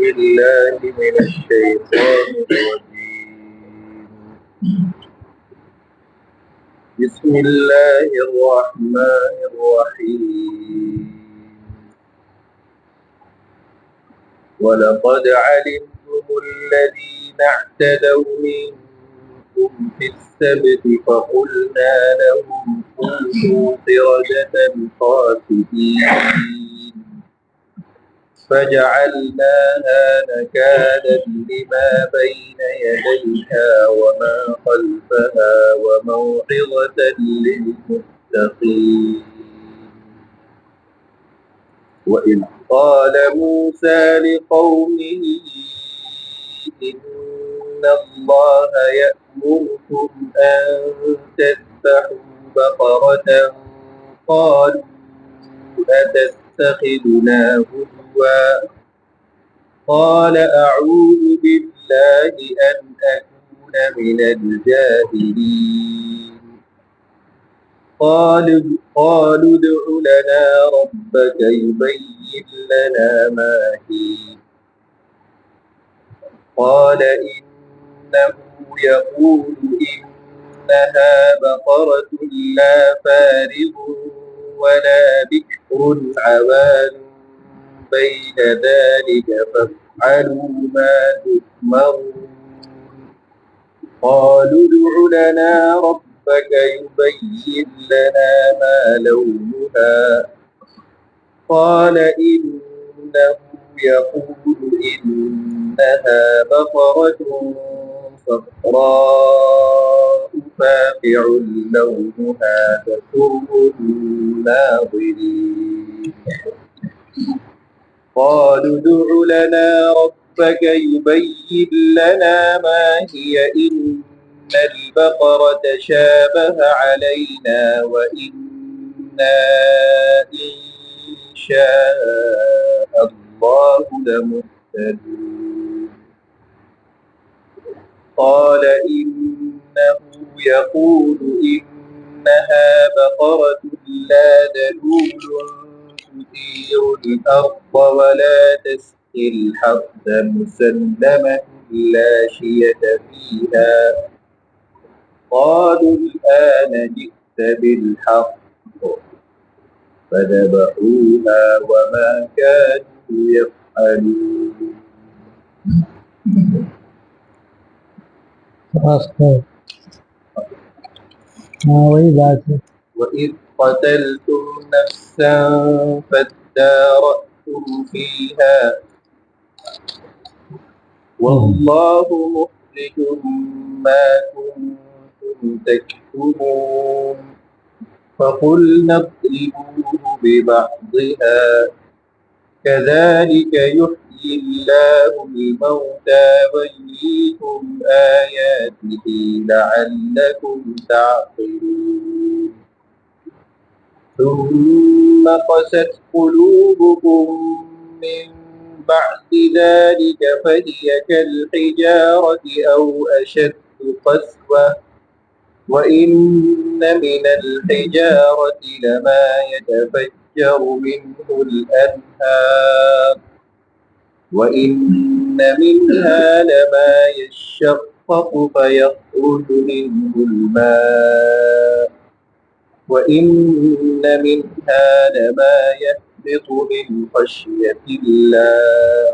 بالله من الشيطان الرجيم. بسم الله الرحمن الرحيم. ولقد علمتم الذين اعتدوا منكم في السبت فقلنا لهم كونوا قردة خاسئين فجعلناها نكالا لما بين يديها وما خلفها وموعظة للمتقين. وإذ قال موسى لقومه إن الله يأمركم أن تذبحوا بقرة قالوا أتتخذنا هزوا قال أعوذ بالله أن أكون من الجاهلين. قالوا ادع لنا ربك يبين لنا ما هي قال إنه يقول إنها بقرة لا فارغ ولا بكر عوان بين ذلك فافعلوا ما تؤمرون. قالوا ادع لنا ربك يبين لنا ما لونها قال إنه يقول إنها بقرة صفراء فاقع لونها تسر الناظرين. قالوا ادع لنا ربك يبين لنا ما هي إن البقرة شابه علينا وإنا إن شاء الله لمهتدون. قال إنه يقول إنها بقرة لا ذلول تثير الأرض ولا تسقي الحرث مسلمة لا شية فيها. قالوا الآن جئت بالحق فذبحوها وما كانوا يفعلون. وہی بات ہے. وَإِذْ قَتَلْتُمْ نَفْسًا فَادَّارَأْتُمْ فِيهَا وَاللَّهُ مُخْرِجٌ مَا كُنتُمْ تَكْتُمُونَ. فَقُلْنَا اضْرِبُوهُ بِبَعْضِهَا كَذَلِكَ يُحْيِي اللَّهُ الْمَوْتَى وَيُرِيكُمْ آيَاتِهِ لَعَلَّكُمْ تَعْقِلُونَ. ثُمَّ قَسَتْ قُلُوبُكُم مِّن بَعْدِ ذَلِكَ فَهِيَ كَالْحِجَارَةِ أَوْ أَشَدُّ قَسْوَةً وَإِنَّ مِنَ الْحِجَارَةِ لَمَا يَتَفَجَّرُ مِنْهُ الْأَنْهَارُ وَإِنَّ مِنْهَا لَمَا يَشَّقَّقُ فَيَخْرُجُ مِنْهُ الْمَاءُ وَإِنَّ مِنْهَا لَمَا يَهْبِطُ مِنْ خَشْيَةِ اللَّهِ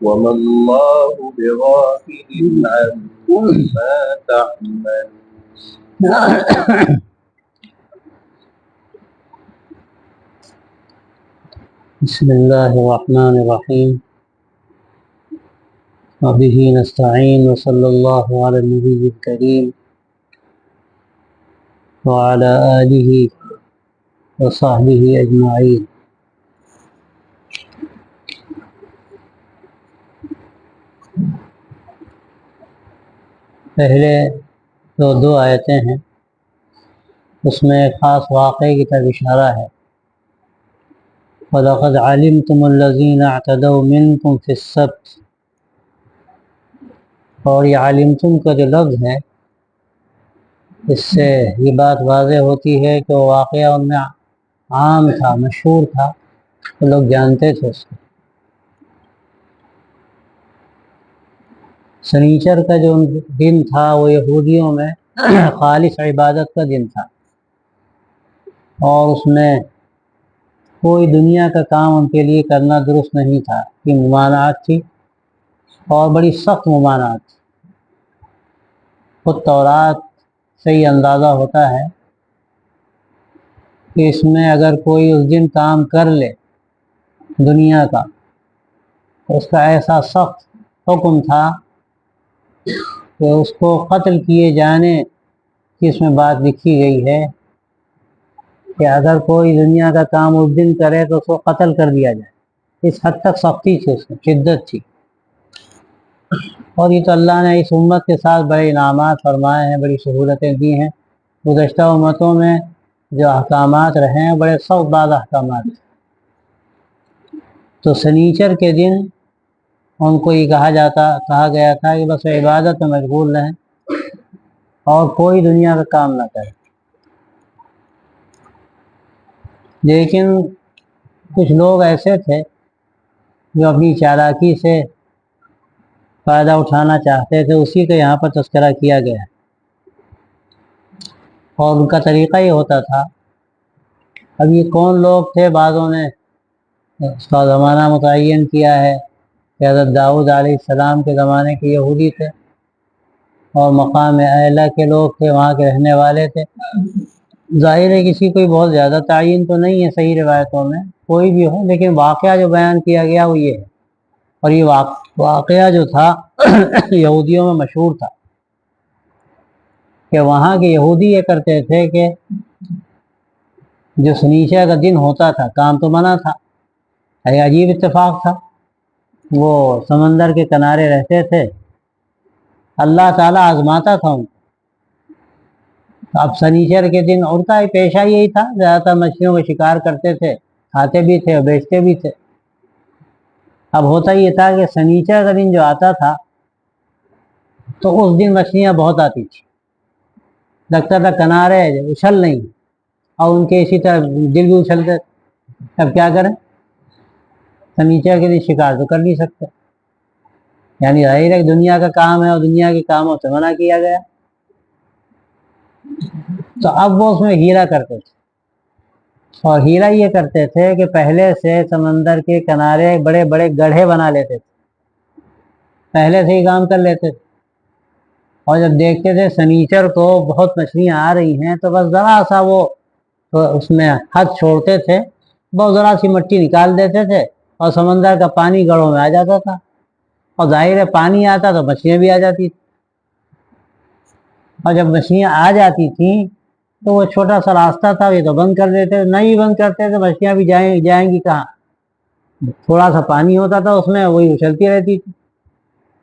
وَمَا اللَّهُ بِغَافِلٍ عَمَّا تَعْمَلُونَ. بسم اللہ الرحمن الرحیم. وبہ نستعین وصلی اللہ علی النبی الکریم وعلی آلہ وصحبہ اجمعین. پہلے جو دو آیتیں ہیں اس میں ایک خاص واقعے کی طرف اشارہ ہے. وَلَقَدْ عَلِمْتُمُ الَّذِينَ اعْتَدَوْا مِنْكُمْ فِي السَّبْتِ. اور یہ علمتم کا جو لفظ ہے اس سے یہ بات واضح ہوتی ہے کہ وہ واقعہ ان میں عام تھا، مشہور تھا، تو لوگ جانتے تھے اس کو. سنیچر کا جو دن تھا وہ یہودیوں میں خالص عبادت کا دن تھا، اور اس میں کوئی دنیا کا کام ان کے لیے کرنا درست نہیں تھا، کہ ممانعت تھی اور بڑی سخت ممانعت تھی۔ خود تورات سے ہی اندازہ ہوتا ہے کہ اس میں اگر کوئی اس دن کام کر لے دنیا کا، اس کا ایسا سخت حکم تھا کہ اس کو قتل کیے جانے کی اس میں بات لکھی گئی ہے کہ اگر کوئی دنیا کا کام اس دن کرے تو اس کو قتل کر دیا جائے۔ اس حد تک سختی تھی، اس میں شدت تھی۔ اور یہ تو اللہ نے اس امت کے ساتھ بڑے انعامات فرمائے ہیں، بڑی سہولتیں دی ہیں۔ گزشتہ امتوں میں جو احکامات رہے ہیں بڑے سخت بعض احکامات، تو سنیچر کے دن ان کو یہ کہا گیا تھا کہ بس عبادت میں مشغول رہیں اور کوئی دنیا کا کام نہ کرے۔ لیکن کچھ لوگ ایسے تھے جو اپنی چالاکی سے فائدہ اٹھانا چاہتے تھے، اسی کا یہاں پر تذکرہ کیا گیا ہے، اور ان کا طریقہ یہ ہوتا تھا۔ اب یہ کون لوگ تھے؟ بعضوں نے اس کا زمانہ متعین کیا ہے کہ حضرت داؤد علیہ السلام کے زمانے کے یہودی تھے، اور مقام اعلیٰ کے لوگ تھے، وہاں کے رہنے والے تھے۔ ظاہر ہے کسی کوئی بہت زیادہ تعین تو نہیں ہے صحیح روایتوں میں، کوئی بھی ہو، لیکن واقعہ جو بیان کیا گیا وہ یہ ہے۔ اور یہ واقعہ جو تھا یہودیوں میں مشہور تھا کہ وہاں کے یہودی یہ کرتے تھے کہ جو سنیچر کا دن ہوتا تھا، کام تو منع تھا، یہ عجیب اتفاق تھا، وہ سمندر کے کنارے رہتے تھے، اللہ تعالیٰ آزماتا تھا ان کو۔ اب سنیچر کے دن ان کا پیشہ یہی تھا، زیادہ تر مچھلیوں کا شکار کرتے تھے، کھاتے بھی تھے اور بیچتے بھی تھے۔ اب ہوتا یہ تھا کہ سنیچر کا دن جو آتا تھا تو اس دن مچھلیاں بہت آتی تھی، لگتا تھا کنارے اچھل نہیں، اور ان کے اسی طرح دل بھی اچھلتے تھے۔ اب کیا کریں، سنیچر کے دن شکار تو کر نہیں سکتے، یعنی ظاہر ہے دنیا کا کام ہے اور دنیا کے کاموں سے منع کیا گیا۔ تو اب وہ اس میں ہیرا کرتے تھے، اور ہیرا یہ کرتے تھے کہ پہلے سے سمندر کے کنارے بڑے بڑے گڑھے بنا لیتے تھے، پہلے سے ہی کام کر لیتے تھے، اور جب دیکھتے تھے سنیچر کو بہت مچھلیاں آ رہی ہیں تو بس ذرا سا وہ اس میں حد چھوڑتے تھے، بہت ذرا سی مٹی نکال دیتے تھے اور سمندر کا پانی گڑھوں میں آ جاتا تھا، اور ظاہر ہے پانی آتا تو مچھلیاں بھی آ جاتی تھیں۔ اور جب مچھلیاں آ جاتی تھیں تو وہ چھوٹا سا راستہ تھا، یہ تو بند کر دیتے، نہیں بند کرتے تو مچھلیاں بھی جائیں گی کہاں؟ تھوڑا سا پانی ہوتا تھا اس میں، وہی اچھلتی رہتی تھی،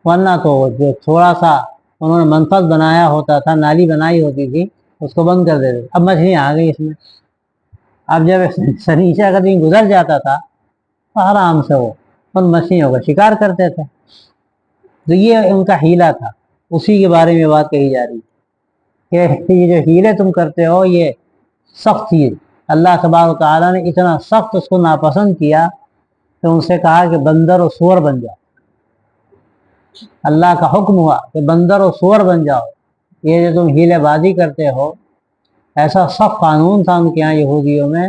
ورنہ تو جو تھوڑا سا انہوں نے منفذ بنایا ہوتا تھا، نالی بنائی ہوتی تھی، اس کو بند کر دیتے۔ اب مچھلیاں آ گئی اس میں۔ اب جب سنیچر کا دن گزر جاتا تھا تو آرام سے وہ ان مچھلیوں کا شکار کرتے تھے۔ تو یہ ان کا ہیلا تھا، اسی کے بارے میں بات کہی جا رہی ہے کہ یہ جو ہیلے تم کرتے ہو یہ سخت چیز، اللہ تبارک و تعالیٰ نے اتنا سخت اس کو ناپسند کیا کہ ان سے کہا کہ بندر و سور بن جاؤ۔ اللہ کا حکم ہوا کہ بندر و سور بن جاؤ، یہ جو تم ہیلے بازی کرتے ہو۔ ایسا سخت قانون تھا ان کے یہاں یہودیوں میں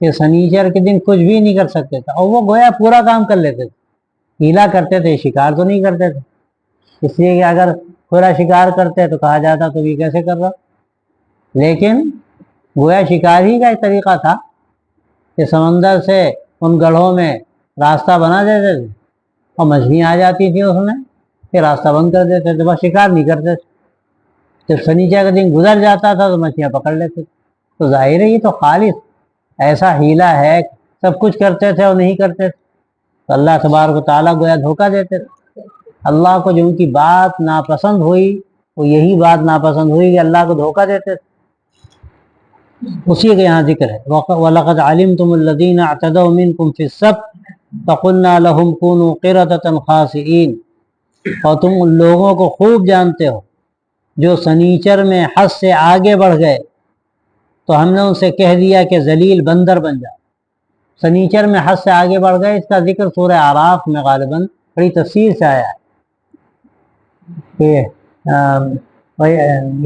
کہ سنیچر کے دن کچھ بھی نہیں کر سکتے تھے، اور وہ گویا پورا کام کر لیتے تھے، ہیلا کرتے تھے، شکار تو نہیں کرتے تھے، اس لیے کہ اگر پورا شکار کرتے تو کہا جاتا تو یہ کیسے کر رہا، لیکن گویا شکار ہی کا ایک طریقہ تھا کہ سمندر سے ان گڑھوں میں راستہ بنا دیتے تھے اور مچھلیاں آ جاتی تھیں اس میں، پھر راستہ بند کر دیتے تھے، بس شکار نہیں کرتے تھے۔ جب سنیچر کا دن گزر جاتا تھا تو مچھلیاں پکڑ لیتے تھے۔ تو ظاہر ہے یہ تو خالص ایسا ہیلا ہے، سب کچھ کرتے تھے اور نہیں کرتے تھے، تو اللہ تبارک و تعالیٰ گویا دھوکہ دیتے تھے۔ اللہ کو جو ان کی بات ناپسند ہوئی وہ یہی بات ناپسند ہوئی کہ اللہ کو دھوکہ دیتے تھے، اسی کا یہاں ذکر ہے۔ وَلَقَدْ عَلِمْتُمُ الَّذِينَ اعْتَدَوْا مِنْكُمْ فِي السَّبْتِ فَقُلْنَا لَهُمْ كُونُوا قِرَدَةً خَاسِئِينَ، اور تم ان لوگوں کو خوب جانتے ہو جو سنیچر میں حد سے آگے بڑھ گئے، تو ہم نے ان سے کہہ دیا کہ ذلیل بندر بن جاؤ۔ سنیچر میں حد سے آگے بڑھ گئے، اس کا ذکر سورہ اعراف میں غالباً بڑی تفصیل سے آیا ہے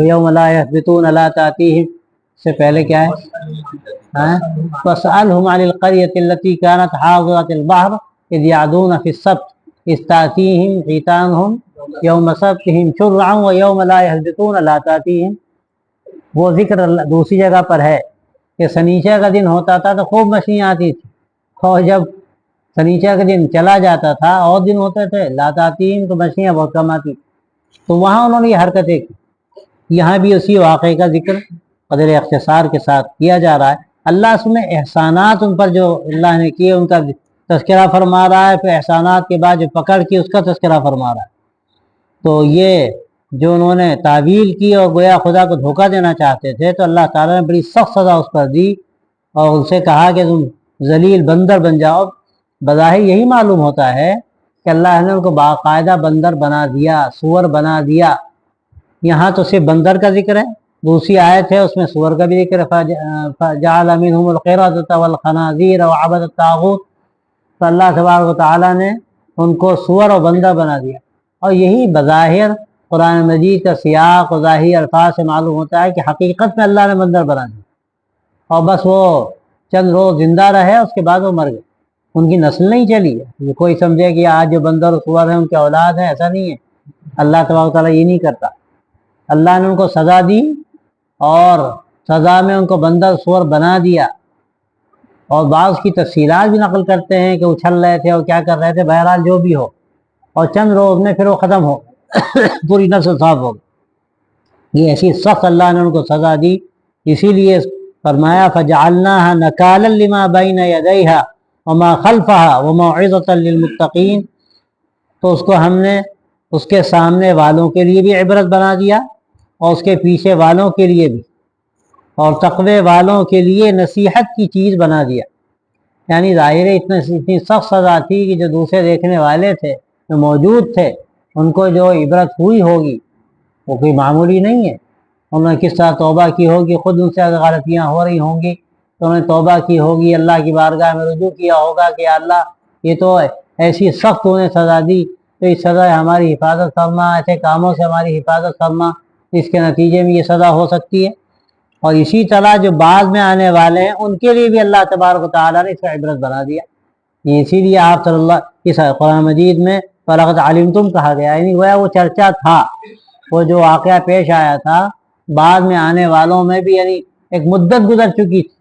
یوم لا یثبتون لا تأتیہم سے پہلے کیا ہے؟ وَاسْأَلْهُمْ عَنِ الْقَرْيَةِ الَّتِي كَانَتْ حَاضِرَةَ الْبَحْرِ إِذْ يَعْدُونَ فِي السَّبْتِ إِذْ تَأْتِيهِمْ حِيتَانُهُمْ يَوْمَ سَبْتِهِمْ شُرَّعًا وَيَوْمَ لَا يَثْبِتُونَ لَا تَأْتِيهِمْ. وہ ذکر دوسری جگہ پر ہے کہ سنیچر کا دن ہوتا تھا تو خوب مچھلیاں آتی تھی، اور جب سنیچر کا دن چلا جاتا تھا اور دن ہوتے تھے لا تأتیہم تو مچھلیاں بہت کم آتی. تو وہاں انہوں نے یہ حرکتیں کی. یہاں بھی اسی واقعے کا ذکر قدر اختصار کے ساتھ کیا جا رہا ہے. اللہ اس میں احسانات ان پر جو اللہ نے کیے ان کا تذکرہ فرما رہا ہے، پھر احسانات کے بعد جو پکڑ کی اس کا تذکرہ فرما رہا ہے. تو یہ جو انہوں نے تعویل کی اور گویا خدا کو دھوکہ دینا چاہتے تھے تو اللہ تعالیٰ نے بڑی سخت سزا اس پر دی اور ان سے کہا کہ تم ذلیل بندر بن جاؤ. بظاہر یہی معلوم ہوتا ہے کہ اللہ نے ان کو باقاعدہ بندر بنا دیا، سور بنا دیا. یہاں تو صرف بندر کا ذکر ہے، دوسری آیت ہے اس میں سور کا بھی ذکر ہے، فَجَعَلَ مِنْهُمُ الْقِرَدَةَ وَالْخَنَازِيرَ وَعَبَدَ الطَّاغُوتَ. تو اللہ تبارک و تعالیٰ نے ان کو سور اور بندر بنا دیا. اور یہی بظاہر قرآن مجید کا سیاق و ظاہری الفاظ سے معلوم ہوتا ہے کہ حقیقت میں اللہ نے بندر بنا دیا اور بس وہ چند روز زندہ رہے، اس کے بعد وہ مر گئے، ان کی نسل نہیں چلی ہے. کوئی سمجھے کہ آج جو بندر و سور ہیں ان کے اولاد ہیں، ایسا نہیں ہے. اللہ تبارک و تعالیٰ یہ نہیں کرتا. اللہ نے ان کو سزا دی اور سزا میں ان کو بندر سور بنا دیا. اور بعض کی تفصیلات بھی نقل کرتے ہیں کہ اچھل رہے تھے اور کیا کر رہے تھے. بہرحال جو بھی ہو، اور چند روز میں پھر وہ ختم ہو پوری نسل صاف ہو. یہ ایسی سخت اللہ نے ان کو سزا دی. اسی لیے فرمایا فَجَعَلْنَاهَا نَكَالًا لِمَا بَيْنَ يَدَيْهَا وَمَا خَلْفَهَا وَمَوْعِظَةً لِلْمُتَّقِينَ. تو اس کو ہم نے اس کے سامنے والوں کے لیے بھی عبرت بنا دیا اور اس کے پیچھے والوں کے لیے بھی، اور تقوی والوں کے لیے نصیحت کی چیز بنا دیا. یعنی ظاہر اتنی سخت سزا تھی کہ جو دوسرے دیکھنے والے تھے، جو موجود تھے، ان کو جو عبرت ہوئی ہوگی وہ کوئی معمولی نہیں ہے. انہوں نے کس طرح توبہ کی ہوگی، خود ان سے اگر غلطیاں ہو رہی ہوں گی تو انہوں نے توبہ کی ہوگی، اللہ کی بارگاہ میں رجوع کیا ہوگا کہ اللہ یہ تو ایسی سخت انہیں سزا دی، تو اس سزا ہماری حفاظت فرما، ایسے کاموں سے ہماری حفاظت فرما، اس کے نتیجے میں یہ سزا ہو سکتی ہے. اور اسی طرح جو بعد میں آنے والے ہیں ان کے لیے بھی اللہ تبارک و تعالیٰ نے اس کا عبرت بنا دیا. اسی لیے آپ صلی اللہ اس قرآن مجید میں وَلَقَدْ عَلِمْتُمْ کہا گیا، یعنی وہ چرچا تھا، وہ جو واقعہ پیش آیا تھا بعد میں آنے والوں میں بھی، یعنی ایک مدت گزر چکی تھی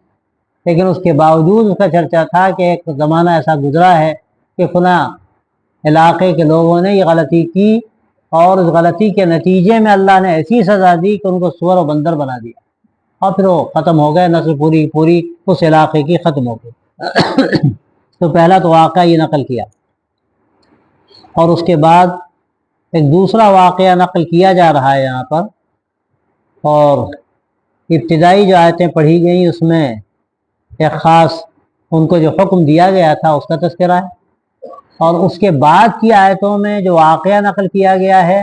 لیکن اس کے باوجود اس کا چرچا تھا کہ ایک زمانہ ایسا گزرا ہے کہ فلاں علاقے کے لوگوں نے یہ غلطی کی اور اس غلطی کے نتیجے میں اللہ نے ایسی سزا دی کہ ان کو سور و بندر بنا دیا اور پھر وہ ختم ہو گئے، نسل پوری اس علاقے کی ختم ہو گئی. تو پہلا تو واقعہ یہ نقل کیا اور اس کے بعد ایک دوسرا واقعہ نقل کیا جا رہا ہے یہاں پر. اور ابتدائی جو آیتیں پڑھی گئیں اس میں ایک خاص ان کو جو حکم دیا گیا تھا اس کا تذکرہ ہے، اور اس کے بعد کی آیتوں میں جو واقعہ نقل کیا گیا ہے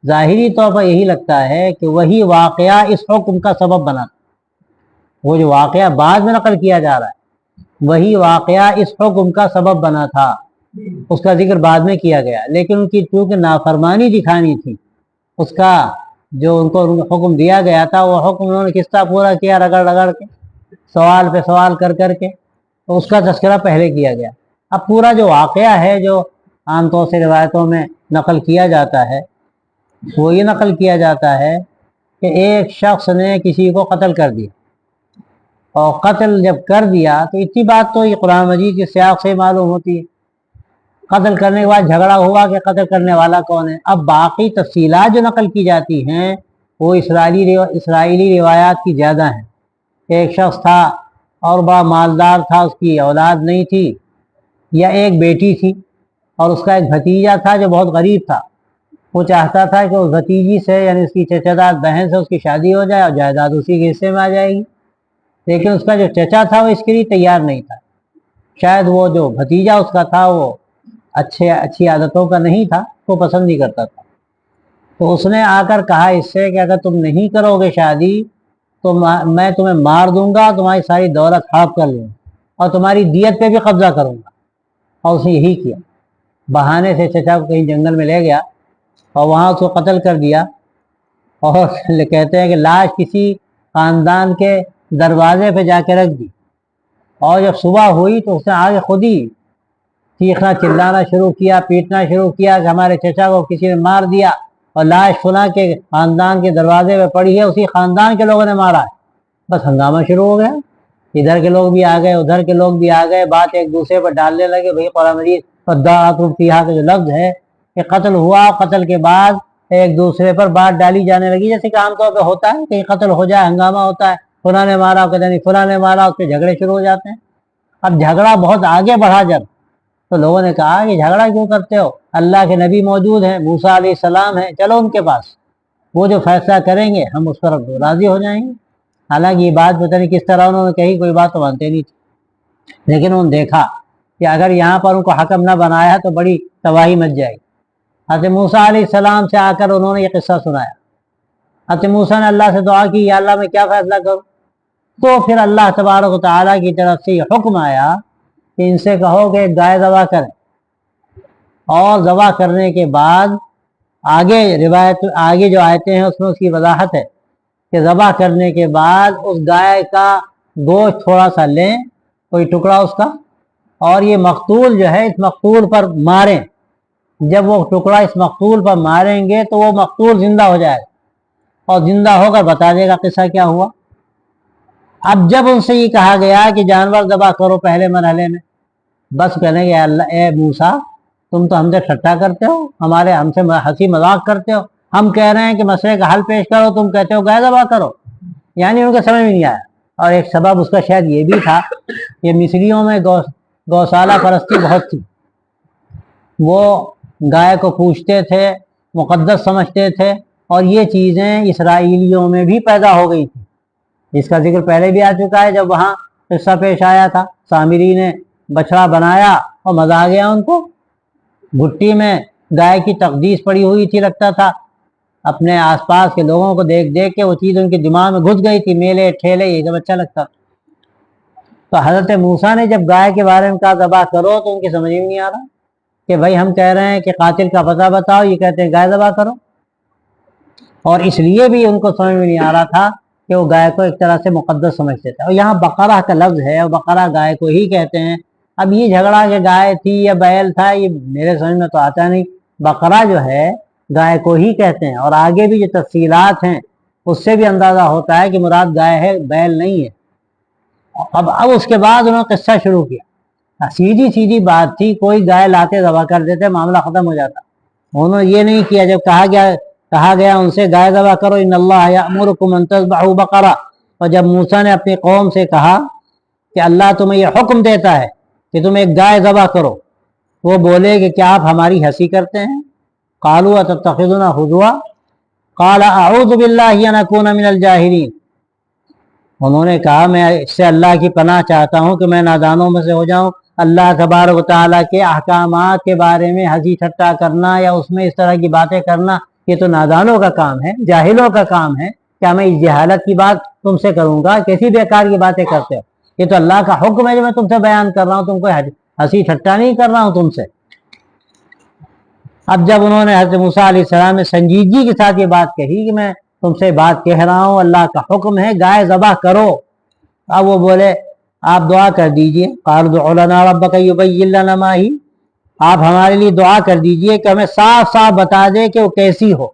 ظاہری طور پر یہی لگتا ہے کہ وہی واقعہ اس حکم کا سبب بنا. وہ جو واقعہ بعد میں نقل کیا جا رہا ہے وہی واقعہ اس حکم کا سبب بنا تھا، اس کا ذکر بعد میں کیا گیا. لیکن ان کی چونکہ نافرمانی دکھانی تھی، اس کا جو ان کو حکم دیا گیا تھا وہ حکم انہوں نے کس طرح پورا کیا، رگڑ کے سوال پہ سوال کر کے، تو اس کا تذکرہ پہلے کیا گیا. اب پورا جو واقعہ ہے جو عام طور سے روایتوں میں نقل کیا جاتا ہے وہ یہ نقل کیا جاتا ہے کہ ایک شخص نے کسی کو قتل کر دیا، اور قتل جب کر دیا تو اتنی بات تو یہ قرآن مجید کے سیاق سے معلوم ہوتی ہے. قتل کرنے کے بعد جھگڑا ہوا کہ قتل کرنے والا کون ہے. اب باقی تفصیلات جو نقل کی جاتی ہیں وہ اسرائیلی روایات کی زیادہ ہیں. ایک شخص تھا اور بڑا مالدار تھا، اس کی اولاد نہیں تھی یا ایک بیٹی تھی، اور اس کا ایک بھتیجا تھا جو بہت غریب تھا. وہ چاہتا تھا کہ اس بھتیجی سے یعنی اس کی چچا دار بہن سے اس کی شادی ہو جائے اور جائیداد اسی کے حصے میں آ جائے گی. لیکن اس کا جو چچا تھا وہ اس کے لیے تیار نہیں تھا. شاید وہ جو بھتیجا اس کا تھا وہ اچھی عادتوں کا نہیں تھا، وہ پسند نہیں کرتا تھا. تو اس نے آ کر کہا اس سے کہ اگر تم نہیں کرو گے شادی تو میں تمہیں مار دوں گا، تمہاری ساری دولت ہڑپ کر لوں گا اور تمہاری دیت پہ بھی قبضہ کروں گا. اور اس نے یہی کیا. بہانے سے چچا کو کہیں جنگل میں لے گیا اور وہاں اس کو قتل کر دیا، اور کہتے ہیں کہ لاش کسی خاندان کے دروازے پہ جا کے رکھ دی، اور جب صبح ہوئی تو اس نے آگے خود ہی چیخنا چلانا شروع کیا، پیٹنا شروع کیا کہ ہمارے چچا کو کسی نے مار دیا، اور لاش فلاں کے خاندان کے دروازے پہ پڑی ہے، اسی خاندان کے لوگوں نے مارا ہے۔ بس ہنگامہ شروع ہو گیا، ادھر کے لوگ بھی آ گئے، ادھر کے لوگ بھی آ گئے، بات ایک دوسرے پر ڈالنے لگے۔ بھائی قرآن مجید فَدَّارَأَتُمْ فِيهَا کا جو لفظ ہے کہ قتل ہوا، قتل کے بعد ایک دوسرے پر بات ڈالی جانے لگی، جیسے کہ عام طور پہ ہوتا ہے، کہیں قتل ہو جائے ہنگامہ ہوتا ہے، فلاں نے مارا، کہتے نہیں فلاں نے مارا، اس پہ جھگڑے شروع ہو جاتے ہیں۔ اب جھگڑا بہت آگے بڑھا جب، تو لوگوں نے کہا کہ جھگڑا کیوں کرتے ہو، اللہ کے نبی موجود ہیں، موسیٰ علیہ السلام ہیں، چلو ان کے پاس، وہ جو فیصلہ کریں گے ہم اس پر راضی ہو جائیں گے۔ حالانکہ یہ بات پتہ نہیں کس طرح انہوں نے کہی، کوئی بات تو مانتے نہیں تھے، لیکن انہوں نے دیکھا کہ اگر یہاں پر ان کو حکم نہ بنایا تو بڑی تباہی مچ جائے گی۔ حضرت موسیٰ علیہ السلام سے آ کر انہوں نے یہ قصہ سنایا۔ حضرت موسیٰ نے اللہ سے دعا کی، یا اللہ میں کیا فیصلہ کروں؟ تو پھر اللہ تبارک و تعالیٰ کی طرف سے یہ حکم آیا کہ ان سے کہو کہ گائے ذبح کریں، اور ذبح کرنے کے بعد آگے روایت آگے جو آیتیں ہیں اس میں اس کی وضاحت ہے کہ ذبح کرنے کے بعد اس گائے کا گوشت تھوڑا سا لیں، کوئی ٹکڑا اس کا، اور یہ مقتول جو ہے اس مقتول پر ماریں۔ جب وہ ٹکڑا اس مقتول پر ماریں گے تو وہ مقتول زندہ ہو جائے گا، اور زندہ ہو کر بتا دے گا قصہ کیا ہوا۔ اب جب ان سے یہ کہا گیا کہ جانور ذبح کرو پہلے مرحلے میں، بس کہنے گے اللہ اے موسیٰ تم تو ہم سے ٹھٹا کرتے ہو، ہم سے ہنسی مذاق کرتے ہو، ہم کہہ رہے ہیں کہ مسئلے کا حل پیش کرو، تم کہتے ہو گائے ذبح کرو۔ یعنی ان کو سمجھ میں نہیں آیا، اور ایک سبب اس کا شاید یہ بھی تھا کہ مصریوں میں گوشالہ پرستی بہت تھی، وہ گائے کو پوجتے تھے، مقدس سمجھتے تھے، اور یہ چیزیں اسرائیلیوں میں بھی پیدا ہو گئی تھی۔ اس کا ذکر پہلے بھی آ چکا ہے، جب وہاں قصہ پیش آیا تھا، سامری نے بچڑا بنایا اور مزہ آ گیا ان کو، بھٹی میں گائے کی تقدیس پڑی ہوئی تھی، لگتا تھا اپنے آس پاس کے لوگوں کو دیکھ دیکھ کے وہ چیز ان کے دماغ میں گھس گئی تھی، میلے ٹھیلے یہ سب اچھا لگتا تھا۔ تو حضرت موسیٰ نے جب گائے کے بارے میں کہا ذبح کرو تو ان کی سمجھ میں نہیں آ رہا کہ بھائی ہم کہہ رہے ہیں کہ قاتل کا پتہ بتاؤ، یہ کہتے ہیں گائے ذبح کرو، اور اس لیے بھی ان کو سمجھ میں نہیں آ رہا تھا کہ وہ گائے کو ایک طرح سے مقدس سمجھتے تھے۔ اور یہاں بقرہ کا لفظ ہے، اور بقرہ گائے کو ہی کہتے ہیں۔ اب یہ جھگڑا کہ گائے تھی یا بیل تھا، یہ میرے سمجھ میں تو آتا نہیں، بقرہ جو ہے گائے کو ہی کہتے ہیں، اور آگے بھی جو تفصیلات ہیں اس سے بھی اندازہ ہوتا ہے کہ مراد گائے ہے، بیل نہیں ہے۔ اب اس کے بعد انہوں نے قصہ شروع کیا، سیدھی بات تھی، کوئی گائے لاتے ذبح کر دیتے، معاملہ ختم ہو جاتا۔ انہوں نے یہ نہیں کیا، جب کہا گیا ان سے گائے ذبح کرو، ان اللہ یأمرکم ان تذبحوا بقرہ، اور جب موسیٰ نے اپنی قوم سے کہا کہ اللہ تمہیں یہ حکم دیتا ہے کہ تم ایک گائے ذبح کرو، وہ بولے کہ کیا آپ ہماری ہنسی کرتے ہیں؟ قالوا اتتخذنا ہزوا قال اعوذ باللہ ان اکون من الجاہلین، انہوں نے کہا میں اس سے اللہ کی پناہ چاہتا ہوں کہ میں نادانوں میں سے ہو جاؤں۔ اللہ تبارک و تعالیٰ کے احکامات کے بارے میں ہنسی ٹھٹا کرنا یا اس میں اس طرح کی باتیں کرنا، یہ تو نادانوں کا کام ہے، جاہلوں کا کام ہے۔ کیا میں اس جہالت کی بات تم سے کروں گا؟ کیسی بیکار کی باتیں کرتے ہو؟ یہ تو اللہ کا حکم ہے جو میں تم سے بیان کر رہا ہوں، تم کو ہنسی ٹھٹا نہیں کر رہا ہوں تم سے۔ اب جب انہوں نے حضرت موسیٰ علیہ السلام نے سنجیدگی کے ساتھ یہ بات کہی کہ میں تم سے بات کہہ رہا ہوں، اللہ کا حکم ہے گائے ذبح کرو، اب وہ بولے آپ دعا کر دیجئے، قالوا ادع لنا ربک یبین لنا ما ہی، آپ ہمارے لیے دعا کر دیجئے کہ ہمیں صاف صاف بتا دے کہ وہ کیسی ہو۔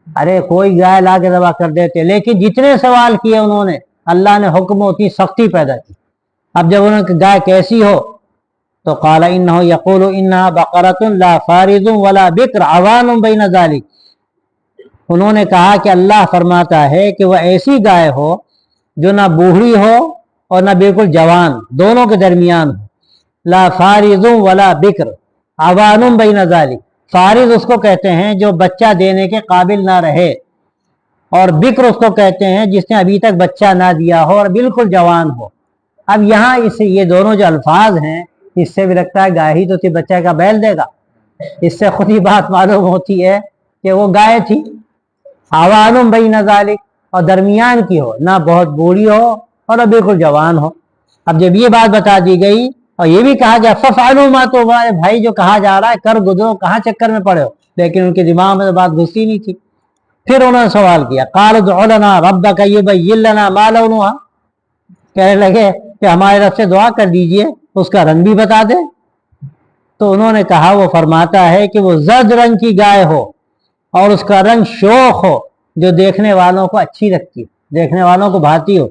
ارے کوئی گائے لا کے ذبح کر دیتے، لیکن جتنے سوال کیے انہوں نے، اللہ نے حکم ہوتی سختی پیدا کی۔ اب جب انہوں نے گائے کیسی ہو تو قال انہ یقول انہا بقرۃ لا فارض ولا بکر عوان بین ذلک، انہوں نے کہا کہ اللہ فرماتا ہے کہ وہ ایسی گائے ہو جو نہ بوڑھی ہو اور نہ بالکل جوان، دونوں کے درمیان ہو، لا فارض ولا بکر عوان بین ذلک، فارض اس کو کہتے ہیں جو بچہ دینے کے قابل نہ رہے، اور بکر اس کو کہتے ہیں جس نے ابھی تک بچہ نہ دیا ہو اور بالکل جوان ہو۔ اب یہاں یہ دونوں جو الفاظ ہیں اس سے بھی لگتا ہے گائے ہی تو تھی، بچہ کا بیل دے گا، اس سے خود ہی بات معلوم ہوتی ہے کہ وہ گائے تھی، عوان بین ذالک، اور درمیان کی ہو، نہ بہت بوڑھی ہو اور نہ بالکل جوان ہو۔ اب جب یہ بات بتا دی گئی اور یہ بھی کہا گیا ففعلوا ما تؤمرون، بھائی جو کہا جا رہا ہے کر گزرو، کہاں چکر میں پڑے ہو، لیکن ان کے دماغ میں تو بات گھسی نہیں تھی. پھر انہوں نے سوال کیا قال ادع لنا ربک یبین لنا ما لونها, کہنے لگے کہ ہمارے رب سے دعا کر دیجئے اس کا رنگ بھی بتا دے. تو انہوں نے کہا وہ فرماتا ہے کہ وہ زرد رنگ کی گائے ہو اور اس کا رنگ شوخ ہو جو دیکھنے والوں کو اچھی لگتی, دیکھنے والوں کو بھاتی ہو.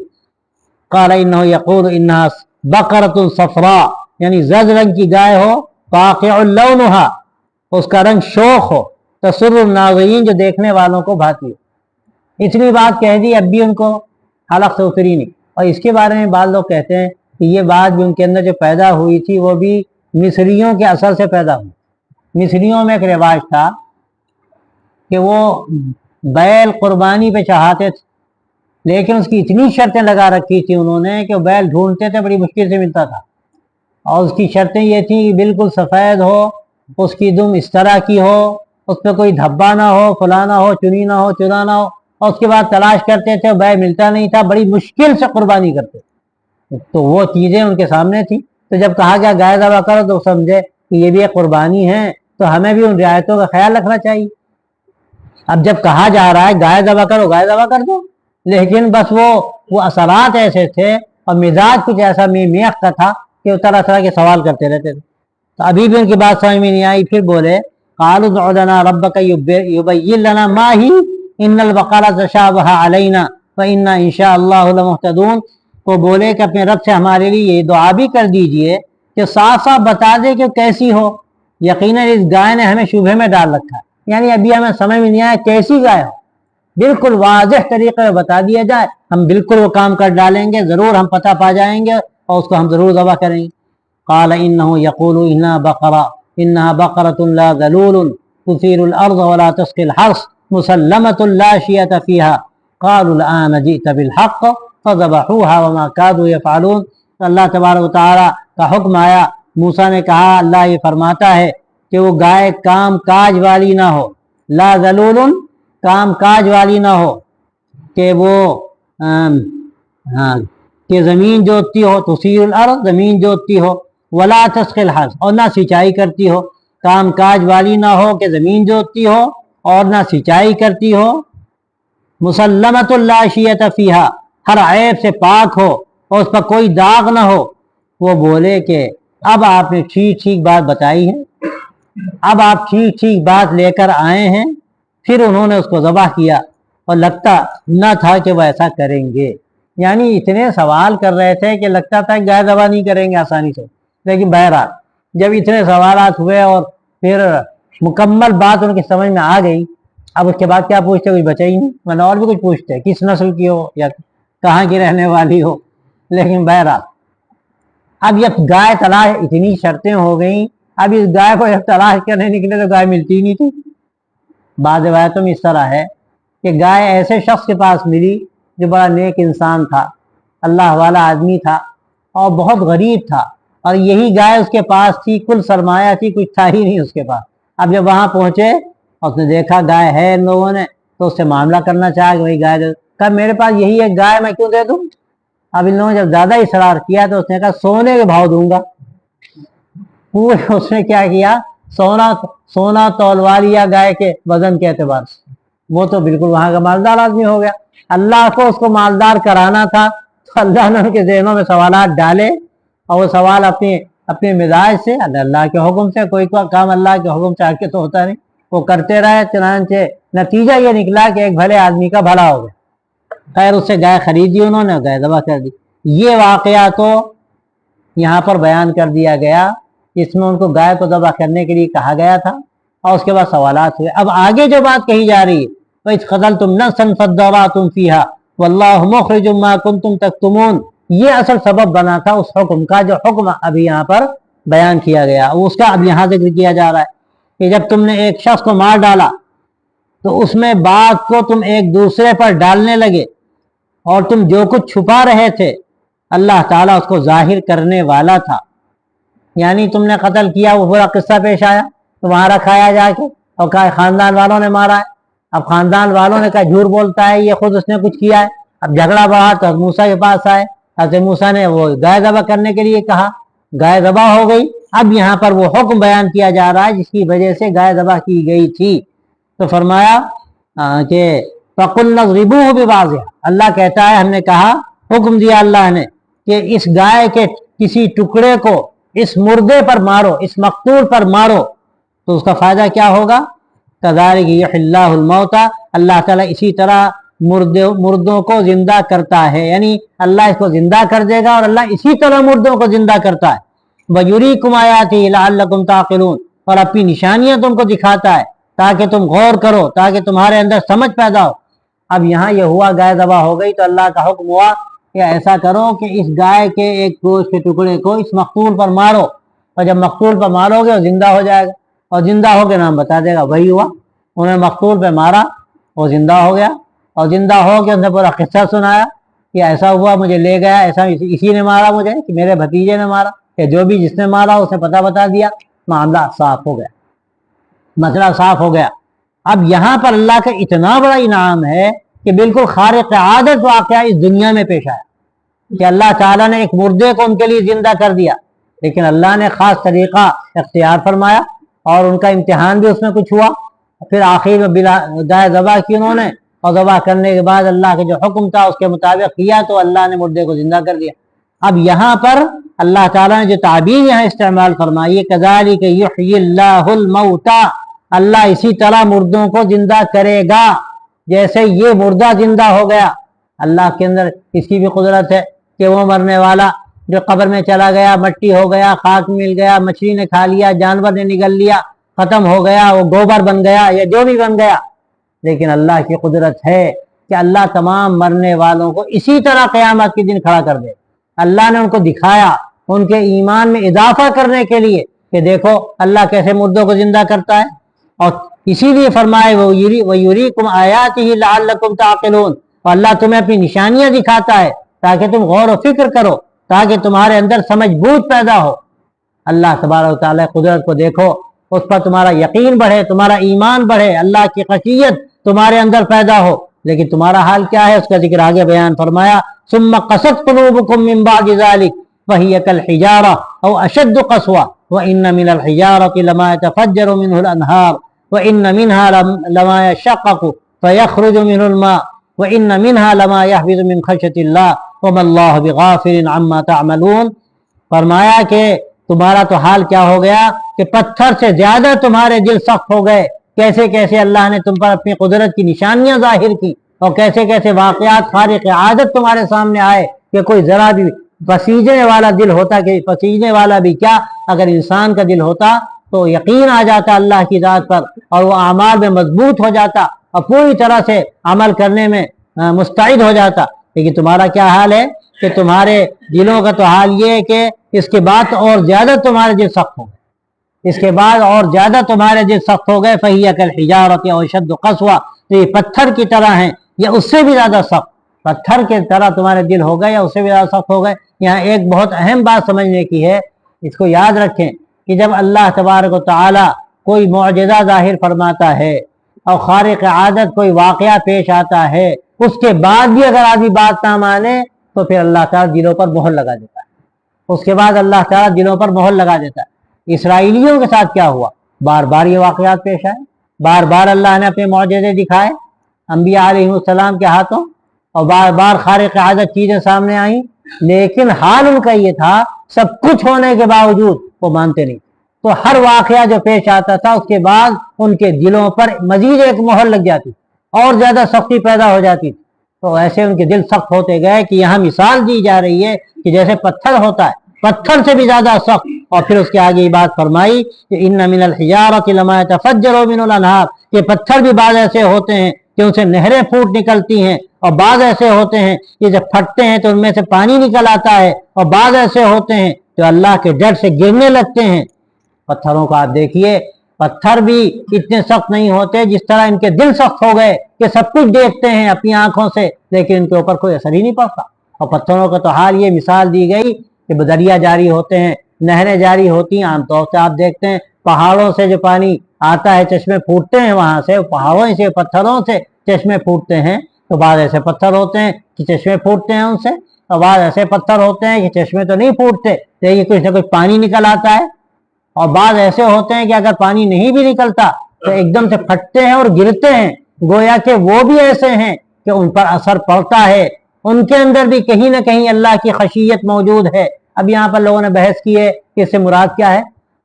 قال انه يقول انها بقرة صفراء, یعنی زرد رنگ کی گائے ہو واقع لونها, اس کا رنگ شوخ ہو, تسر الناظرین, جو دیکھنے والوں کو بھاتی ہو. اتنی بات کہہ دی, اب بھی ان کو حلق سے اتری نہیں. اور اس کے بارے میں بعض لوگ کہتے ہیں کہ یہ بات بھی ان کے اندر جو پیدا ہوئی تھی وہ بھی مصریوں کے اثر سے پیدا ہوئی. مصریوں میں ایک رواج تھا کہ وہ بیل قربانی پہ چڑھاتے تھے, لیکن اس کی اتنی شرطیں لگا رکھی تھی انہوں نے کہ وہ بیل ڈھونڈتے تھے, بڑی مشکل سے ملتا تھا. اور اس کی شرطیں یہ تھیں کہ بالکل سفید ہو, اس کی دم اس طرح کی ہو, اس پہ کوئی دھبا نہ ہو, فلانا ہو, چنی نہ ہو, چنا نہ ہو. اور اس کے بعد تلاش کرتے تھے, بیل ملتا نہیں تھا, بڑی مشکل سے قربانی کرتے. تو وہ چیزیں ان کے سامنے تھی. تو جب کہا گیا گائے ذبح کرو تو سمجھے کہ یہ بھی ایک قربانی ہے, تو ہمیں بھی ان رعایتوں کا خیال رکھنا چاہیے. اب جب کہا جا رہا ہے گائے ذبح کرو, گائے ذبح کر دو, لیکن بس وہ اثرات ایسے تھے اور مزاج کچھ ایسا میخ کا تھا کہ وہ طرح طرح کے سوال کرتے رہتے تھے. تو ابھی بھی ان کی بات سمجھ میں نہیں آئی. پھر بولے قالوا ادع لنا ربک یبین لنا ما ہی ان البقرہ تشابہ علینا فانا ان شاء اللہ لمہتدون. وہ بولے کہ اپنے رب سے ہمارے لیے یہ دعا بھی کر دیجئے کہ صاف صاف بتا دے کہ کیسی ہو. یقیناً اس گائے نے ہمیں شبہے میں ڈال رکھا ہے, یعنی ابھی ہمیں سمجھ میں نہیں آیا کیسی گائے ہو, بالکل واضح طریقے میں بتا دیا جائے, ہم بالکل وہ کام کر ڈالیں گے, ضرور ہم پتہ پا جائیں گے اور اس کو ہم ضرور ذبح کریں گے. قال انه يقول انها بقرة لا ذلول تثير الارض ولا تسقي الحرث مسلمة لا شية فيها قالوا الآن جئت بالحق فذبحوها وما كادوا يفعلون. اللہ تبارک و تعالیٰ کا حکم آیا, موسیٰ نے کہا اللہ یہ فرماتا ہے کہ وہ گائے کام کاج والی نہ ہو, لا ذلول, کام کاج والی نہ ہو, کہ وہ کہ زمین جوتتی ہو, تثیر الارض, زمین جوتتی ہو, ولا تسقی الحرث, اور نہ سینچائی کرتی ہو. کام کاج والی نہ ہو کہ زمین جوتتی ہو اور نہ سینچائی کرتی ہو. مسلمۃ لا شیۃ فیہا, ہر عیب سے پاک ہو اور اس پر کوئی داغ نہ ہو. وہ بولے کہ اب آپ نے ٹھیک ٹھیک بات بتائی ہے, اب آپ ٹھیک ٹھیک بات لے کر آئے ہیں. پھر انہوں نے اس کو ذبح کیا اور لگتا نہ تھا کہ وہ ایسا کریں گے, یعنی اتنے سوال کر رہے تھے کہ لگتا تھا کہ گائے ذبح نہیں کریں گے آسانی سے. لیکن بہرحال جب اتنے سوالات ہوئے اور پھر مکمل بات ان کی سمجھ میں آ گئی, اب اس کے بعد کیا پوچھتے, کچھ بچا ہی نہیں, ورنہ اور بھی کچھ پوچھتے کس نسل کی ہو یا کہاں کی رہنے والی ہو. لیکن بہرحال اب یہ گائے تلاش, اتنی شرطیں ہو گئیں, اب اس گائے کو جب تلاش کرنے نکلے تو گائے ملتی ہی نہیں تھی. بعض روایتوں میں اس طرح ہے کہ گائے ایسے شخص کے پاس ملی جو بڑا نیک انسان تھا, اللہ والا آدمی تھا اور بہت غریب تھا, اور یہی گائے اس کے پاس تھی, کل سرمایہ تھی, کچھ تھا ہی نہیں اس کے پاس. اب جب وہاں پہنچے اور اس نے دیکھا گائے ہے ان لوگوں نے, تو اس سے معاملہ کرنا چاہا کہ وہی گائے دے. کہا میرے پاس یہی ایک گائے, میں کیوں دے دوں. اب ان لوگوں نے جب زیادہ اصرار کیا تو اس نے کہا سونے کے بھاؤ دوں گا. پورے اس نے کیا کیا, سونا تولوا لیا گائے کے وزن کے اعتبار سے. وہ تو بالکل وہاں کا مالدار آدمی ہو گیا. اللہ کو اس کو مالدار کرانا تھا, تو اللہ نے ان کے ذہنوں میں سوالات ڈالے, اور وہ سوال اپنے مزاج سے, اللہ کے حکم سے, کوئی کام اللہ کے حکم سے آگے تو ہوتا نہیں, وہ کرتے رہے. چنانچہ نتیجہ یہ نکلا کہ ایک بھلے آدمی کا بھلا ہو گیا. خیر اس سے گائے خریدی انہوں نے, گائے ذبح کر دی. یہ واقعہ تو یہاں پر بیان کر دیا گیا جس میں ان کو گائے کو ذبح کرنے کے لیے کہا گیا تھا, اور اس کے بعد سوالات ہوئے. اب آگے جو بات کہی جا رہی ہے, وَإِذْ قَتَلْتُمْ نَفْسًا فَادَّارَأْتُمْ فِيهَا وَاللَّهُ مُخْرِجٌ مَا كُنْتُمْ تَكْتُمُونَ, یہ اصل سبب بنا تھا اس حکم کا جو حکم ابھی یہاں پر بیان کیا گیا. اس کا اب یہاں ذکر کیا جا رہا ہے کہ جب تم نے ایک شخص کو مار ڈالا تو اس میں بات کو تم ایک دوسرے پر ڈالنے لگے, اور تم جو کچھ چھپا رہے تھے اللہ تعالیٰ اس کو ظاہر کرنے والا تھا. یعنی تم نے قتل کیا, وہ پورا قصہ پیش آیا, تو وہاں رکھایا جا کے اور کہا خاندان والوں نے مارا ہے. اب خاندان والوں نے کہا جھوٹ بولتا ہے, یہ خود اس نے کچھ کیا ہے. اب جھگڑا بڑھا تو موسیٰ کے پاس آئے, حضرت موسیٰ نے وہ گائے ذبح کرنے کے لیے کہا, گائے ذبح ہو گئی. اب یہاں پر وہ حکم بیان کیا جا رہا ہے جس کی وجہ سے گائے ذبح کی گئی تھی. تو فرمایا کہ فَقُلْنَا اضْرِبُوهُ بِبَعْضِهَا, اللہ کہتا ہے ہم نے کہا, حکم دیا اللہ نے کہ اس گائے کے کسی ٹکڑے کو اس مردے پر مارو, اس مقتول پر مارو. تو اس کا فائدہ کیا ہوگا؟ كَذَلِكَ يُحْيِي اللَّهُ الْمَوْتَى, اللہ تعالیٰ اسی طرح مردوں کو زندہ کرتا ہے, یعنی اللہ اس کو زندہ کر دے گا اور اللہ اسی طرح مردوں کو زندہ کرتا ہے. وَيُرِيكُمْ آيَاتِهِ لَعَلَّكُمْ تَعْقِلُونَ, اور اپنی نشانیاں تم کو دکھاتا ہے تاکہ تم غور کرو, تاکہ تمہارے اندر سمجھ پیدا ہو. اب یہاں یہ ہوا گائے ذبح ہو گئی تو اللہ کا حکم ہوا کہ ایسا کرو کہ اس گائے کے ایک گوشت کے ٹکڑے کو اس مقتول پر مارو, اور جب مقتول پر مارو گے وہ زندہ ہو جائے گا, اور زندہ ہو کے نام بتا دے گا. وہی ہوا, انہوں نے مقتول پہ مارا, وہ زندہ ہو گیا, اور زندہ ہو کے ان سے پورا قصہ سنایا کہ ایسا ہوا, مجھے لے گیا, ایسا اسی نے مارا مجھے, کہ میرے بھتیجے نے مارا, کہ جو بھی جس نے مارا اسے پتہ بتا دیا. معاملہ صاف ہو گیا, مسئلہ صاف ہو گیا. اب یہاں پر اللہ کا اتنا بڑا انعام ہے کہ بالکل خارق عادت واقعہ اس دنیا میں پیش آیا کہ اللہ تعالیٰ نے ایک مردے کو ان کے لیے زندہ کر دیا, لیکن اللہ نے خاص طریقہ اختیار فرمایا اور ان کا امتحان بھی اس میں کچھ ہوا. پھر آخر میں گائے ذبح کی انہوں نے, اور ذبح کرنے کے بعد اللہ کے جو حکم تھا اس کے مطابق کیا تو اللہ نے مردے کو زندہ کر دیا. اب یہاں پر اللہ تعالیٰ نے جو تعبیر یہاں استعمال فرمائی ہے, كَذَلِكَ يُحْيِي اللَّهُ الْمَوْتَى, اللہ اسی طرح مردوں کو زندہ کرے گا جیسے یہ مردہ زندہ ہو گیا. اللہ کے اندر اس کی بھی قدرت ہے کہ وہ مرنے والا جو قبر میں چلا گیا, مٹی ہو گیا, خاک مل گیا, مچھلی نے کھا لیا, جانور نے نگل لیا, ختم ہو گیا, وہ گوبر بن گیا یا جو بھی بن گیا, لیکن اللہ کی قدرت ہے کہ اللہ تمام مرنے والوں کو اسی طرح قیامت کے دن کھڑا کر دے. اللہ نے ان کو دکھایا ان کے ایمان میں اضافہ کرنے کے لیے کہ دیکھو اللہ کیسے مردوں کو زندہ کرتا ہے, اور اسی لیے فرمائے وَيُرِيكُمْ آيَاتِهِ لَعَلَّكُمْ تَعْقِلُونَ, اور اللہ تمہیں اپنی نشانیاں دکھاتا ہے تاکہ تم غور و فکر کرو, تاکہ تمہارے اندر سمجھ بوجھ پیدا ہو. اللہ تبارک و تعالیٰ قدرت کو دیکھو, اس پر تمہارا یقین بڑھے, تمہارا ایمان بڑھے, اللہ کی خشیت تمہارے اندر پیدا ہو. لیکن تمہارا حال کیا ہے اس کا ذکر آگے بیان فرمایا, ثم قست قلوبكم من بعد ذلك فهي كالحجارة او اشد قسوة وان من الحجارة لما يتفجر منه الانهار وان منها لما يشقق فيخرج منه الماء وان منها لما يهبط من خشية الله وما الله بغافل عما تعملون. فرمایا کہ تمہارا تو حال کیا ہو گیا کہ پتھر سے زیادہ تمہارے دل سخت ہو گئے. کیسے کیسے اللہ نے تم پر اپنی قدرت کی نشانیاں ظاہر کی, اور کیسے کیسے واقعات خارق عادت تمہارے سامنے آئے کہ کوئی ذرا بھی پسیجنے والا دل ہوتا, کہ پسیجنے والا بھی کیا, اگر انسان کا دل ہوتا تو یقین آ جاتا اللہ کی ذات پر, اور وہ اعمال میں مضبوط ہو جاتا اور پوری طرح سے عمل کرنے میں مستعد ہو جاتا. لیکن تمہارا کیا حال ہے کہ تمہارے دلوں کا تو حال یہ ہے کہ اس کے بعد اور زیادہ تمہارے دل سخت ہو گئے, اس کے بعد اور زیادہ تمہارے دل سخت ہو گئے. فَهِيَ كَالْحِجَارَةِ أَوْ أَشَدُّ قَسْوَةً, تو یہ پتھر کی طرح ہیں یا اس سے بھی زیادہ سخت. پتھر کی طرح تمہارے دل ہو گئے یا اس سے بھی زیادہ سخت ہو گئے. یہاں ایک بہت اہم بات سمجھنے کی ہے, اس کو یاد رکھیں کہ جب اللہ تبارک و تعالی کوئی معجزہ ظاہر فرماتا ہے اور خارق عادت کوئی واقعہ پیش آتا ہے, اس کے بعد بھی اگر آدمی بات نہ مانے تو پھر اللہ تعالیٰ دلوں پر مہر لگا دیتا ہے. اس کے بعد اللہ تعالیٰ دلوں پر مہر لگا دیتا ہے. اسرائیلیوں کے ساتھ کیا ہوا, بار بار یہ واقعات پیش آئے, بار بار اللہ نے اپنے معجزے دکھائے انبیاء علیہ السلام کے ہاتھوں, اور بار بار خارق عادت چیزیں سامنے آئیں, لیکن حال ان کا یہ تھا سب کچھ ہونے کے باوجود وہ مانتے نہیں. تو ہر واقعہ جو پیش آتا تھا اس کے بعد ان کے دلوں پر مزید ایک مہر لگ جاتی اور زیادہ سختی پیدا ہو جاتی تھی. تو ایسے ان کے دل سخت ہوتے گئے کہ یہاں مثال دی جا رہی ہے کہ جیسے پتھر ہوتا ہے, پتھر سے بھی زیادہ سخت. اور پھر اس کے آگے یہ بات فرمائی کہ ان من الحجارۃ لما يتفجر منه الانہار, یہ پتھر بھی بعض ایسے ہوتے ہیں کہ ان سے نہریں پھوٹ نکلتی ہیں, اور بعض ایسے ہوتے ہیں کہ جب پھٹتے ہیں تو ان میں سے پانی نکل آتا ہے, اور بعض ایسے ہوتے ہیں جو اللہ کے ڈر سے گرنے لگتے ہیں. پتھروں کو آپ دیکھیے, پتھر بھی اتنے سخت نہیں ہوتے جس طرح ان کے دل سخت ہو گئے کہ سب کچھ دیکھتے ہیں اپنی آنکھوں سے, لیکن ان کے اوپر کوئی اثر ہی نہیں پڑتا. اور پتھروں کا تو حال یہ مثال دی گئی کہ دریا جاری ہوتے ہیں, نہریں جاری ہوتی ہیں. عام طور سے آپ دیکھتے ہیں پہاڑوں سے جو پانی آتا ہے, چشمے پھوٹتے ہیں وہاں سے, پہاڑوں سے پتھروں سے چشمے پھوٹتے ہیں. تو بعض ایسے پتھر ہوتے ہیں کہ چشمے پھوٹتے ہیں ان سے, تو بعض ایسے پتھر ہوتے ہیں کہ چشمے تو نہیں پھوٹتے لیکن کچھ نہ کچھ پانی نکل آتا ہے، اور بعض ایسے ہوتے ہیں کہ اگر پانی نہیں بھی نکلتا تو ایک دم سے پھٹتے ہیں اور گرتے ہیں، گویا کہ وہ بھی ایسے ہیں کہ ان پر اثر پڑتا ہے، ان کے اندر بھی کہیں نہ کہیں اللہ کی خشیت موجود ہے۔ اب یہاں پر لوگوں نے بحث کی ہے کہ اس سے مراد کیا ہے،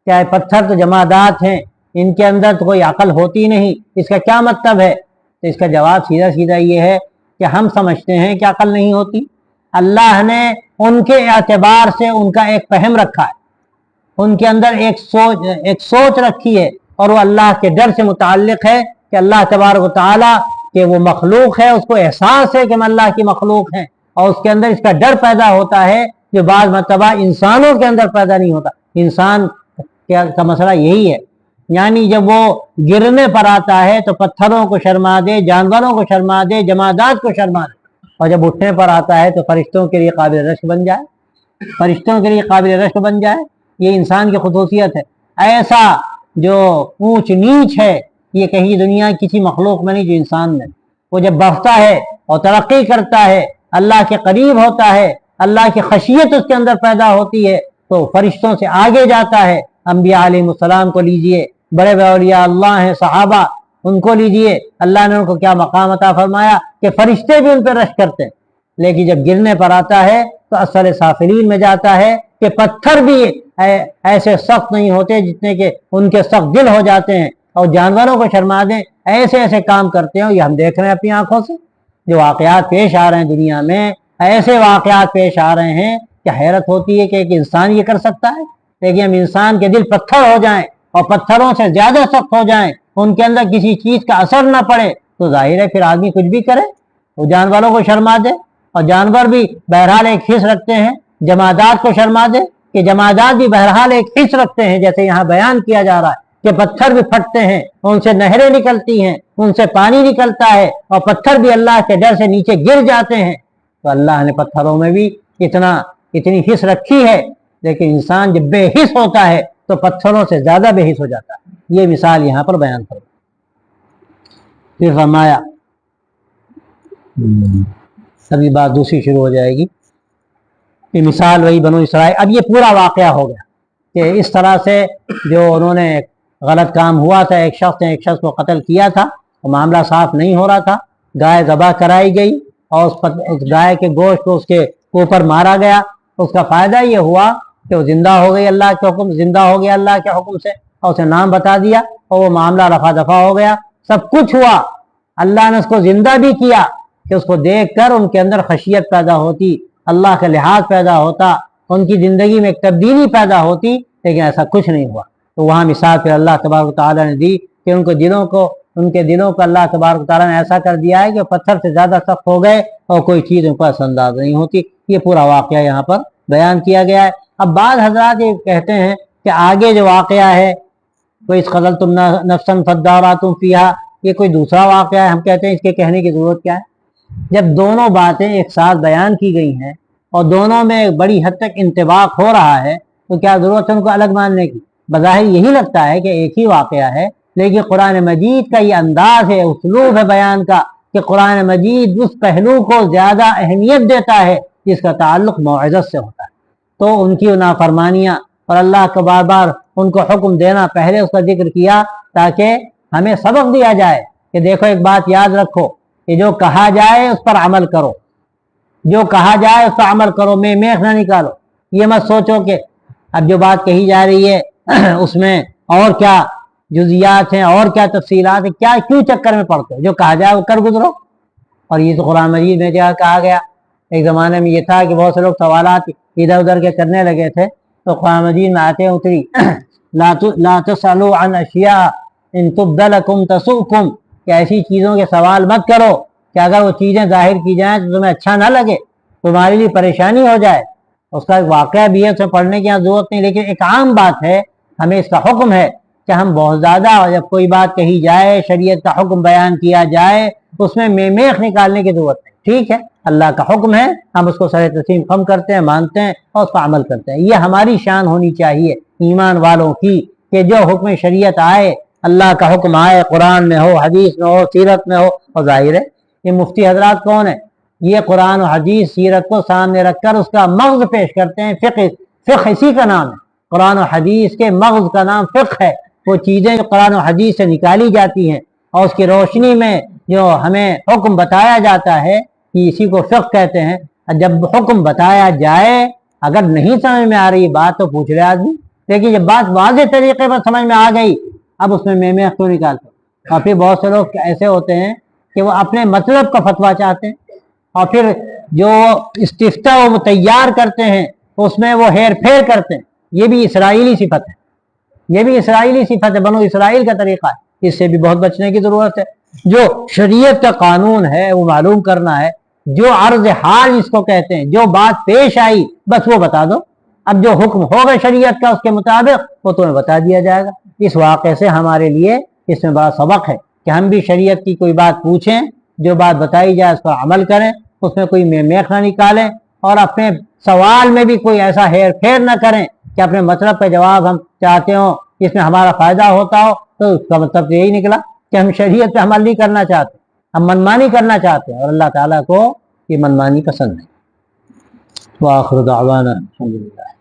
کیا پتھر تو جمادات ہیں، ان کے اندر تو کوئی عقل ہوتی نہیں، اس کا کیا مطلب ہے؟ تو اس کا جواب سیدھا سیدھا یہ ہے کہ ہم سمجھتے ہیں کہ عقل نہیں ہوتی، اللہ نے ان کے اعتبار سے ان کا ایک فہم رکھا ہے، ان کے اندر ایک سوچ رکھی ہے، اور وہ اللہ کے ڈر سے متعلق ہے کہ اللہ تبارک و تعالیٰ کہ وہ مخلوق ہے، اس کو احساس ہے کہ ہم اللہ کی مخلوق ہیں، اور اس کے اندر اس کا ڈر پیدا ہوتا ہے جو بعض مرتبہ انسانوں کے اندر پیدا نہیں ہوتا۔ انسان کا مسئلہ یہی ہے، یعنی جب وہ گرنے پر آتا ہے تو پتھروں کو شرما دے، جانوروں کو شرما دے، جمادات کو شرما دے، اور جب اٹھنے پر آتا ہے تو فرشتوں کے لیے قابل رشک بن جائے، فرشتوں کے لیے قابل رشک بن جائے۔ یہ انسان کی خصوصیت ہے۔ ایسا جو اونچ نیچ ہے یہ کہیں دنیا کسی مخلوق میں نہیں جو انسان میں۔ وہ جب بڑھتا ہے اور ترقی کرتا ہے، اللہ کے قریب ہوتا ہے، اللہ کی خشیت اس کے اندر پیدا ہوتی ہے تو فرشتوں سے آگے جاتا ہے۔ انبیاء علیہ السلام کو لیجئے، بڑے بڑے اولیاء اللہ ہیں، صحابہ، ان کو لیجئے، اللہ نے ان کو کیا مقام عطا فرمایا کہ فرشتے بھی ان پہ رشک کرتے ہیں۔ لیکن جب گرنے پر آتا ہے تو اسفل سافلین میں جاتا ہے کہ پتھر بھی ایسے سخت نہیں ہوتے جتنے کہ ان کے سخت دل ہو جاتے ہیں، اور جانوروں کو شرما دیں، ایسے ایسے کام کرتے ہیں۔ یہ ہم دیکھ رہے ہیں اپنی آنکھوں سے، جو واقعات پیش آ رہے ہیں دنیا میں، ایسے واقعات پیش آ رہے ہیں کہ حیرت ہوتی ہے کہ ایک انسان یہ کر سکتا ہے۔ لیکن ہم انسان کے دل پتھر ہو جائیں اور پتھروں سے زیادہ سخت ہو جائیں، ان کے اندر کسی چیز کا اثر نہ پڑے تو ظاہر ہے پھر آدمی کچھ بھی کرے، وہ جانوروں کو شرما دے، اور جانور بھی بہرحال ایک حص رکھتے ہیں، جمادات کو شرما دے کہ جمادات بھی بہرحال ایک حص رکھتے ہیں، جیسے یہاں بیان کیا جا رہا ہے کہ پتھر بھی پھٹتے ہیں، ان سے نہریں نکلتی ہیں، ان سے پانی نکلتا ہے، اور پتھر بھی اللہ کے ڈر سے نیچے گر جاتے ہیں۔ تو اللہ نے پتھروں میں بھی اتنی حص رکھی ہے، لیکن انسان جب بے حص ہوتا ہے تو پتھروں سے زیادہ بے حص ہو جاتا ہے۔ یہ مثال یہاں پر بیان کرو۔ پھر فرمایا، ابھی بات دوسری شروع ہو جائے گی کہ مثال وہی بنو اسرائیل۔ اب یہ پورا واقعہ ہو گیا کہ اس طرح سے جو انہوں نے غلط کام ہوا تھا، ایک شخص نے ایک شخص کو قتل کیا تھا، وہ معاملہ صاف نہیں ہو رہا تھا، گائے ذبح کرائی گئی اور اس گائے کے گوشت کو اس کے اوپر مارا گیا۔ اس کا فائدہ یہ ہوا کہ وہ زندہ ہو گئی، اللہ کے حکم زندہ ہو گیا اللہ کے حکم سے، اور اسے نام بتا دیا اور وہ معاملہ رفع دفع ہو گیا، سب کچھ ہوا۔ اللہ نے اس کو زندہ بھی کیا کہ اس کو دیکھ کر ان کے اندر خشیت پیدا ہوتی، اللہ کا لحاظ پیدا ہوتا، ان کی زندگی میں ایک تبدیلی پیدا ہوتی، لیکن ایسا کچھ نہیں ہوا۔ تو وہاں مثال پھر اللہ تبارک و تعالیٰ نے دی کہ ان کے دلوں کو اللہ تبارک و تعالیٰ نے ایسا کر دیا ہے کہ پتھر سے زیادہ سخت ہو گئے اور کوئی چیز ان پر اثر انداز نہیں ہوتی۔ یہ پورا واقعہ یہاں پر بیان کیا گیا ہے۔ اب بعض حضرات یہ کہتے ہیں کہ آگے جو واقعہ ہے کوئی اس قتلتم نفسا فادارأتم فیہا، یہ کوئی دوسرا واقعہ ہے۔ ہم کہتے ہیں اس کے کہنے کی ضرورت کیا ہے؟ جب دونوں باتیں ایک ساتھ بیان کی گئی ہیں اور دونوں میں بڑی حد تک انطباق ہو رہا ہے تو کیا ضرورت ہے ان کو الگ ماننے کی؟ بظاہر یہی لگتا ہے کہ ایک ہی واقعہ ہے، لیکن قرآن مجید کا یہ انداز ہے، اسلوب ہے بیان کا کہ قرآن مجید اس پہلو کو زیادہ اہمیت دیتا ہے جس کا تعلق موعظت سے ہوتا ہے۔ تو ان کی نافرمانیاں اور اللہ کو بار بار ان کو حکم دینا، پہلے اس کا ذکر کیا تاکہ ہمیں سبق دیا جائے کہ دیکھو ایک بات یاد رکھو کہ جو کہا جائے اس پر عمل کرو، جو کہا جائے اس پر عمل کرو، میخ نہ نکالو۔ یہ مت سوچو کہ اب جو بات کہی جا رہی ہے اس میں اور کیا جزیات ہیں اور کیا تفصیلات ہیں، کیا کیوں چکر میں پڑتے ہو، جو کہا جائے وہ کر گزرو۔ اور یہ تو قرآن مجید میں کہا گیا۔ ایک زمانے میں یہ تھا کہ بہت سے لوگ سوالات ادھر ادھر کے کرنے لگے تھے تو قرآن مجید میں آتے اتری لا تسألوا عن اشیاء ان تبد لکم تسؤکم، کہ ایسی چیزوں کے سوال مت کرو کہ اگر وہ چیزیں ظاہر کی جائیں تو تمہیں اچھا نہ لگے، تمہارے لیے پریشانی ہو جائے۔ اس کا ایک واقعہ بھی ہے، اسے پڑھنے کی ضرورت نہیں، لیکن ایک عام بات ہے، ہمیں اس کا حکم ہے کہ ہم بہت زیادہ جب کوئی بات کہی جائے، شریعت کا حکم بیان کیا جائے، اس میں میخ نکالنے کی ضرورت نہیں۔ ٹھیک ہے، اللہ کا حکم ہے، ہم اس کو سر تسلیم خم کرتے ہیں، مانتے ہیں اور اس پر عمل کرتے ہیں۔ یہ ہماری شان ہونی چاہیے ایمان والوں کی کہ جو حکم شریعت آئے، اللہ کا حکم آئے، قرآن میں ہو، حدیث میں ہو، سیرت میں ہو، اور ظاہر ہے یہ مفتی حضرات کون ہیں؟ یہ قرآن و حدیث سیرت کو سامنے رکھ کر اس کا مغز پیش کرتے ہیں۔ فقہ اسی کا نام ہے، قرآن و حدیث کے مغز کا نام فقہ ہے۔ وہ چیزیں جو قرآن و حدیث سے نکالی جاتی ہیں اور اس کی روشنی میں جو ہمیں حکم بتایا جاتا ہے کہ اسی کو فقہ کہتے ہیں۔ جب حکم بتایا جائے اگر نہیں سمجھ میں آ رہی بات تو پوچھ رہے آدمی، لیکن جب بات واضح طریقے پر سمجھ میں آ گئی اب اس میں کیوں نکالتے؟ اور پھر بہت سے لوگ ایسے ہوتے ہیں کہ وہ اپنے مطلب کا فتویٰ چاہتے ہیں اور پھر جو استفتاء وہ تیار کرتے ہیں اس میں وہ ہیر پھیر کرتے ہیں۔ یہ بھی اسرائیلی صفت ہے، یہ بھی اسرائیلی صفت ہے، بنو اسرائیل کا طریقہ ہے۔ اس سے بھی بہت بچنے کی ضرورت ہے۔ جو شریعت کا قانون ہے وہ معلوم کرنا ہے، جو عرض حال اس کو کہتے ہیں، جو بات پیش آئی بس وہ بتا دو۔ اب جو حکم ہوگا شریعت کا اس کے مطابق وہ تمہیں بتا دیا جائے گا۔ اس واقعے سے ہمارے لیے اس میں بڑا سبق ہے کہ ہم بھی شریعت کی کوئی بات پوچھیں، جو بات بتائی جائے اس پر عمل کریں، اس میں کوئی میخ نہ نکالیں اور اپنے سوال میں بھی کوئی ایسا ہیر پھیر نہ کریں کہ اپنے مطلب کا جواب ہم چاہتے ہوں اس میں ہمارا فائدہ ہوتا ہو، تو اس کا مطلب یہی نکلا کہ ہم شریعت پہ عمل نہیں کرنا چاہتے، ہم منمانی کرنا چاہتے ہیں، اور اللہ تعالیٰ کو یہ منمانی پسند نہیں۔ وآخر دعوانا الحمدللہ۔